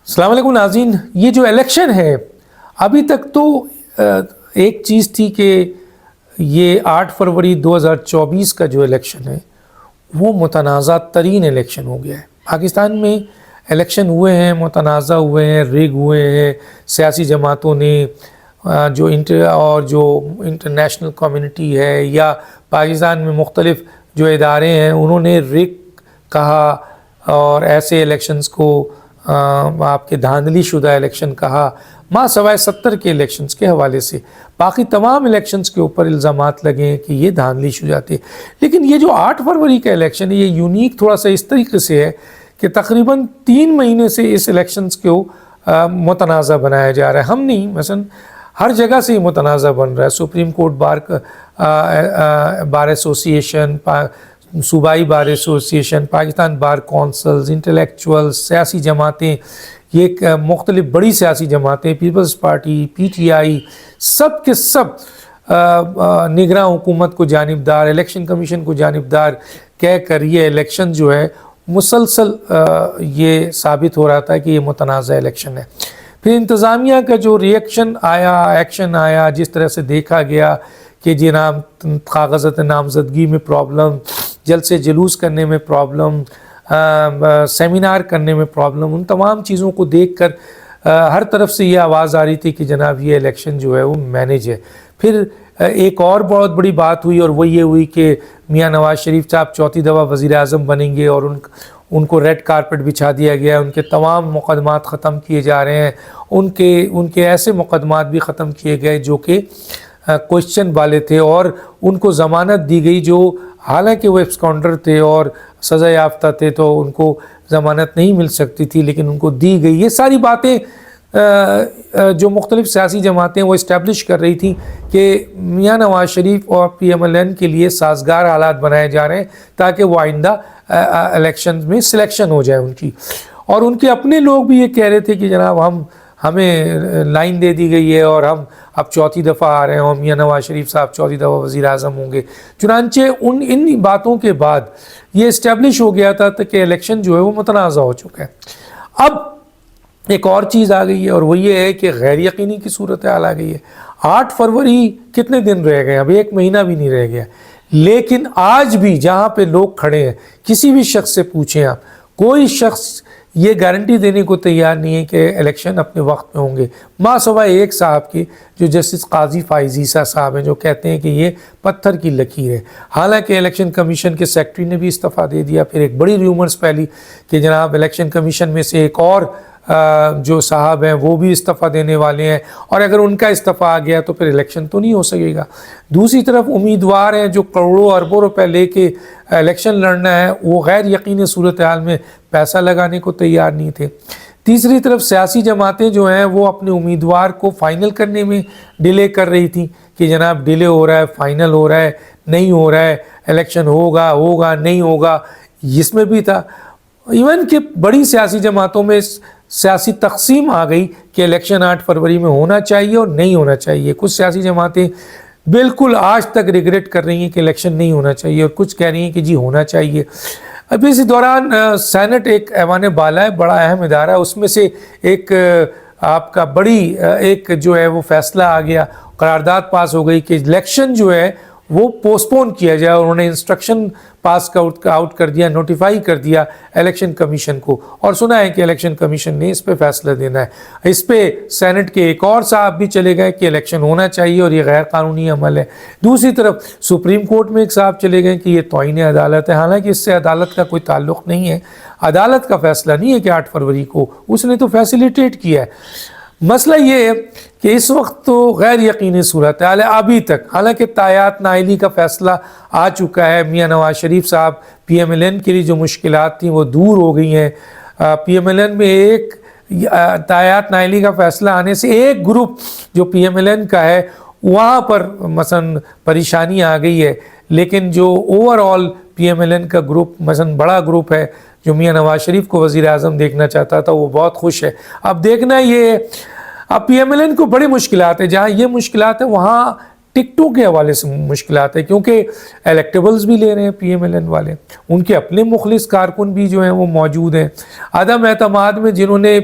السلام علیکم ناظرین، یہ جو الیکشن ہے ابھی تک تو ایک چیز تھی کہ یہ 8 فروری 2024 کا جو الیکشن ہے وہ متنازع ترین الیکشن ہو گیا ہے۔ پاکستان میں الیکشن ہوئے ہیں، متنازع ہوئے ہیں، ریگ ہوئے ہیں، سیاسی جماعتوں نے جو انٹرنیشنل کمیونٹی ہے یا پاکستان میں مختلف جو ادارے ہیں انہوں نے ریگ کہا اور ایسے الیکشنز کو آپ کے دھاندلی شدہ الیکشن کہا، ماں سوائے 70 کے الیکشنز کے حوالے سے باقی تمام الیکشنز کے اوپر الزامات لگے ہیں کہ یہ دھاندلی شدہ تھے۔ لیکن یہ جو 8 فروری کا الیکشن ہے یہ یونیک تھوڑا سا اس طریقے سے ہے کہ تقریباً 3 مہینے سے اس الیکشنز کو متنازع بنایا جا رہا ہے۔ ہم نہیں، مثلا ہر جگہ سے یہ متنازع بن رہا ہے۔ سپریم کورٹ بار ایسوسیشن، صوبائی bar association, Pakistan bar councils, intellectual, سیاسی جماعتیں، یہ مختلف بڑی سیاسی جماعتیں، Peoples Party, P T I, سب کے سب نگراں حکومت کو جانبدار، الیکشن کمیشن کو جانبدار کہہ کر یہ الیکشن جو ہے مسلسل یہ ثابت ہو رہا تھا کہ یہ متنازع الیکشن ہے۔ پھر انتظامیہ کا جو ریئیکشن آیا، ایکشن آیا، جس طرح سے دیکھا گیا کہ جناب کاغذات نامزدگی میں پرابلم، جلسے جلوس کرنے میں پرابلم، سیمینار کرنے میں پرابلم، ان تمام چیزوں کو دیکھ کر ہر طرف سے یہ آواز آ رہی تھی کہ جناب یہ الیکشن جو ہے وہ مینیج ہے۔ پھر ایک اور بہت بڑی بات ہوئی اور وہ یہ ہوئی کہ میاں نواز شریف صاحب چوتھی دفعہ وزیر اعظم بنیں گے اور ان کو ریڈ کارپٹ بچھا دیا گیا، ان کے تمام مقدمات ختم کیے جا رہے ہیں، ان کے ایسے مقدمات بھی ختم کیے گئے جو کہ کوشچن والے تھے اور ان کو ضمانت دی گئی جو حالانکہ وہ ایبسکانڈر تھے اور سزا یافتہ تھے تو ان کو ضمانت نہیں مل سکتی تھی لیکن ان کو دی گئی۔ یہ ساری باتیں جو مختلف سیاسی جماعتیں وہ اسٹیبلش کر رہی تھیں کہ میاں نواز شریف اور پی ایم ایل این کے لیے سازگار حالات بنائے جا رہے ہیں تاکہ وہ آئندہ الیکشن میں سلیکشن ہو جائے ان کی۔ اور ان کے اپنے لوگ بھی یہ کہہ رہے تھے کہ جناب ہمیں لائن دے دی گئی ہے اور ہم اب چوتھی دفعہ آ رہے ہیں اور میاں نواز شریف صاحب چوتھی دفعہ وزیر اعظم ہوں گے۔ چنانچہ ان باتوں کے بعد یہ اسٹیبلش ہو گیا تھا کہ الیکشن جو ہے وہ متنازع ہو چکا ہے۔ اب ایک اور چیز آ گئی ہے اور وہ یہ ہے کہ غیر یقینی کی صورتحال آ گئی ہے۔ 8 فروری کتنے دن رہ گئے؟ اب 1 مہینہ بھی نہیں رہ گیا، لیکن آج بھی جہاں پہ لوگ کھڑے ہیں کسی بھی شخص سے پوچھیں آپ، کوئی شخص یہ گارنٹی دینے کو تیار نہیں ہے کہ الیکشن اپنے وقت میں ہوں گے، ماں سوائے ایک صاحب کے جو جسٹس قاضی فائز عیسیٰ صاحب ہیں، جو کہتے ہیں کہ یہ پتھر کی لکیر ہے۔ حالانکہ الیکشن کمیشن کے سیکرٹری نے بھی استعفیٰ دے دیا۔ پھر ایک بڑی ریومرز پھیلی کہ جناب الیکشن کمیشن میں سے ایک اور جو صاحب ہیں وہ بھی استعفیٰ دینے والے ہیں اور اگر ان کا استعفیٰ آ گیا تو پھر الیکشن تو نہیں ہو سکے گا۔ دوسری طرف امیدوار ہیں جو کروڑوں اربوں روپے لے کے الیکشن لڑنا ہے، وہ غیر یقینی صورتحال میں پیسہ لگانے کو تیار نہیں تھے۔ تیسری طرف سیاسی جماعتیں جو ہیں وہ اپنے امیدوار کو فائنل کرنے میں ڈیلے کر رہی تھیں کہ جناب ڈیلے ہو رہا ہے، فائنل ہو رہا ہے، نہیں ہو رہا ہے، الیکشن ہوگا نہیں ہوگا، اس میں بھی تھا۔ ایون کہ بڑی سیاسی جماعتوں میں سیاسی تقسیم آ گئی کہ الیکشن 8 فروری میں ہونا چاہیے اور نہیں ہونا چاہیے۔ کچھ سیاسی جماعتیں بالکل آج تک ریگریٹ کر رہی ہیں کہ الیکشن نہیں ہونا چاہیے اور کچھ کہہ رہی ہیں کہ جی ہونا چاہیے۔ اب اسی دوران سینٹ ایک ایوان بالا ہے، بڑا اہم ادارہ ہے، اس میں سے ایک آپ کا بڑی ایک جو ہے وہ فیصلہ آ گیا، قرارداد پاس ہو گئی کہ الیکشن جو ہے وہ پوسٹپون کیا جائے، اور انہوں نے انسٹرکشن پاس آؤٹ کر دیا، نوٹیفائی کر دیا الیکشن کمیشن کو، اور سنا ہے کہ الیکشن کمیشن نے اس پہ فیصلہ دینا ہے۔ اس پہ سینٹ کے ایک اور صاحب بھی چلے گئے کہ الیکشن ہونا چاہیے اور یہ غیر قانونی عمل ہے۔ دوسری طرف سپریم کورٹ میں ایک صاحب چلے گئے کہ یہ توہین عدالت ہے، حالانکہ اس سے عدالت کا کوئی تعلق نہیں ہے، عدالت کا فیصلہ نہیں ہے کہ 8 فروری کو، اس نے تو فیسیلیٹیٹ کیا ہے۔ مسئلہ یہ ہے کہ اس وقت تو غیر یقینی صورتحال ہے ابھی تک، حالانکہ تایات نائلی کا فیصلہ آ چکا ہے۔ میاں نواز شریف صاحب پی ایم ایل این کے لیے جو مشکلات تھیں وہ دور ہو گئی ہیں۔ پی ایم ایل این میں ایک تایات نائلی کا فیصلہ آنے سے ایک گروپ جو پی ایم ایل این کا ہے وہاں پر مثلا پریشانی آ گئی ہے، لیکن جو overall P M L N کا گروپ مثلا بڑا گروپ ہے جو میاں نواز شریف کو وزیر اعظم دیکھنا چاہتا تھا، وہ بہت خوش ہے۔ اب دیکھنا یہ اب پی ایم ایل این کو بڑی مشکلات ہیں، جہاں یہ مشکلات ہیں وہاں ٹکٹوں کے حوالے سے مشکلات ہیں، کیونکہ الیکٹیبلز بھی لے رہے ہیں پی ایم ایل این والے، ان کے اپنے مخلص کارکن بھی جو ہیں وہ موجود ہیں۔ عدم اعتماد میں جنہوں نے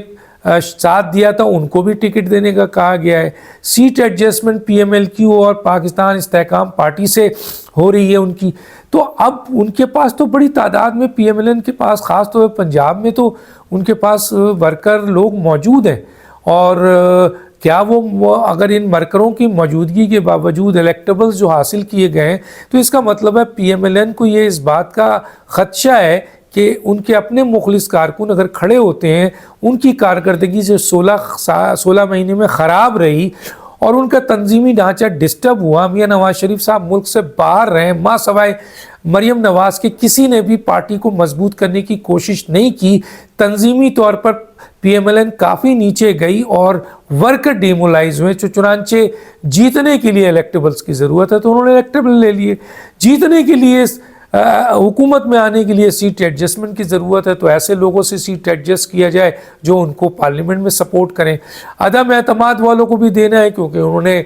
ساتھ دیا تھا ان کو بھی ٹکٹ دینے کا کہا گیا ہے. Seat adjustment P M L Q اور پاکستان استحکام پارٹی سے ہو رہی ہے ان کی. تو اب ان کے پاس تو بڑی تعداد میں پی ایم ایل این کے پاس، خاص طور پہ پنجاب میں تو ان کے پاس ورکر لوگ موجود ہیں، اور کیا وہ اگر ان ورکروں کی موجودگی کے باوجود الیکٹیبلز جو حاصل کیے گئے ہیں تو اس کا مطلب ہے پی ایم ایل این کو یہ اس بات کا خدشہ ہے کہ ان کے اپنے مخلص کارکن اگر کھڑے ہوتے ہیں، ان کی کارکردگی سے 16 مہینے میں خراب رہی اور ان کا تنظیمی ڈھانچہ ڈسٹرب ہوا. میاں نواز شریف صاحب ملک سے باہر رہے، ماں سوائے مریم نواز کے کسی نے بھی پارٹی کو مضبوط کرنے کی کوشش نہیں کی. تنظیمی طور پر پی ایم ایل این کافی نیچے گئی اور ورکر ڈیمولائز ہوئے. چنانچہ جیتنے کے لیے الیکٹیبلز کی ضرورت ہے تو انہوں نے الیکٹیبل لے لیے. جیتنے کے لیے حکومت میں آنے کے لیے سیٹ ایڈجسٹمنٹ کی ضرورت ہے تو ایسے لوگوں سے سیٹ ایڈجسٹ کیا جائے جو ان کو پارلیمنٹ میں سپورٹ کریں. عدم اعتماد والوں کو بھی دینا ہے کیونکہ انہوں نے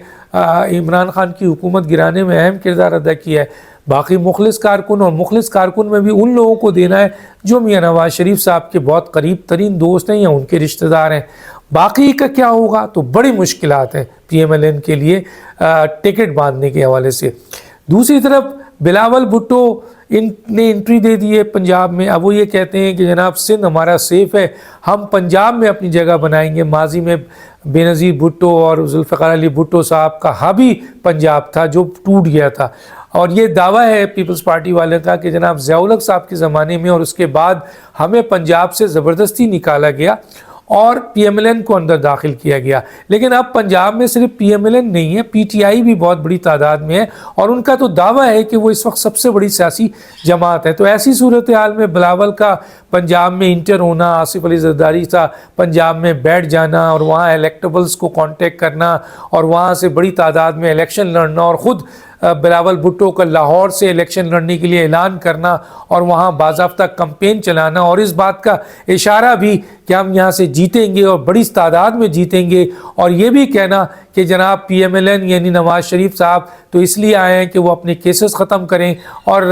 عمران خان کی حکومت گرانے میں اہم کردار ادا کیا ہے. باقی مخلص کارکن، اور مخلص کارکن میں بھی ان لوگوں کو دینا ہے جو میاں نواز شریف صاحب کے بہت قریب ترین دوست ہیں یا ان کے رشتہ دار ہیں. باقی کا کیا ہوگا؟ تو بڑی مشکلات ہیں پی ایم ایل این کے لیے ٹکٹ باندھنے کے حوالے سے. دوسری طرف بلاول بھٹو نے انٹری دے دی ہے پنجاب میں. اب وہ یہ کہتے ہیں کہ جناب سندھ ہمارا سیف ہے، ہم پنجاب میں اپنی جگہ بنائیں گے. ماضی میں بے نظیر بھٹو اور ذوالفقار علی بھٹو صاحب کا ہب ہی پنجاب تھا جو ٹوٹ گیا تھا، اور یہ دعویٰ ہے پیپلز پارٹی والے کا کہ جناب ضیاء الحق صاحب کے زمانے میں اور اس کے بعد ہمیں پنجاب سے زبردستی نکالا گیا اور پی ایم ایل این کو اندر داخل کیا گیا. لیکن اب پنجاب میں صرف پی ایم ایل این نہیں ہے، پی ٹی آئی بھی بہت بڑی تعداد میں ہے، اور ان کا تو دعویٰ ہے کہ وہ اس وقت سب سے بڑی سیاسی جماعت ہے. تو ایسی صورتحال میں بلاول کا پنجاب میں انٹر ہونا، آصف علی زرداری کا پنجاب میں بیٹھ جانا اور وہاں الیکٹیبلز کو کانٹیکٹ کرنا اور وہاں سے بڑی تعداد میں الیکشن لڑنا، اور خود بلاول بھٹو کا لاہور سے الیکشن لڑنے کے لیے اعلان کرنا اور وہاں باضابطہ کمپین چلانا، اور اس بات کا اشارہ بھی کہ ہم یہاں سے جیتیں گے اور بڑی تعداد میں جیتیں گے، اور یہ بھی کہنا کہ جناب پی ایم ایل این یعنی نواز شریف صاحب تو اس لیے آئے ہیں کہ وہ اپنے کیسز ختم کریں، اور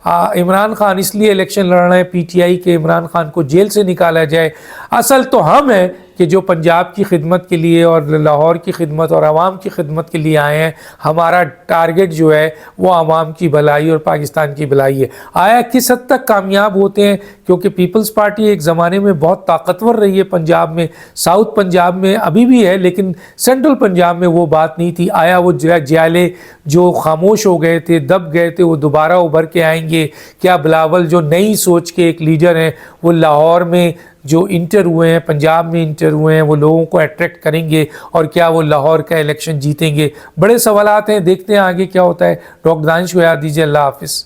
عمران خان اس لیے الیکشن لڑ رہے ہیں پی ٹی آئی کہ عمران خان کو جیل سے نکالا جائے. اصل تو ہم ہیں کہ جو پنجاب کی خدمت کے لیے اور لاہور کی خدمت اور عوام کی خدمت کے لیے آئے ہیں. ہمارا ٹارگٹ جو ہے وہ عوام کی بھلائی اور پاکستان کی بھلائی ہے. آیا کس حد تک کامیاب ہوتے ہیں؟ کیونکہ پیپلز پارٹی ایک زمانے میں بہت طاقتور رہی ہے پنجاب میں، ساؤتھ پنجاب میں ابھی بھی ہے لیکن سینٹرل پنجاب میں وہ بات نہیں تھی. آیا وہ جیالے جو خاموش ہو گئے تھے، دب گئے تھے، وہ دوبارہ ابھر کے آئیں گے؟ کیا بلاول جو نئی سوچ کے ایک لیڈر ہیں وہ لاہور میں جو انٹر ہوئے ہیں، پنجاب میں انٹر ہوئے ہیں، وہ لوگوں کو اٹریکٹ کریں گے اور کیا وہ لاہور کا الیکشن جیتیں گے؟ بڑے سوالات ہیں، دیکھتے ہیں آگے کیا ہوتا ہے. ڈاکٹر دانش کو یاد دیجیے. اللہ حافظ.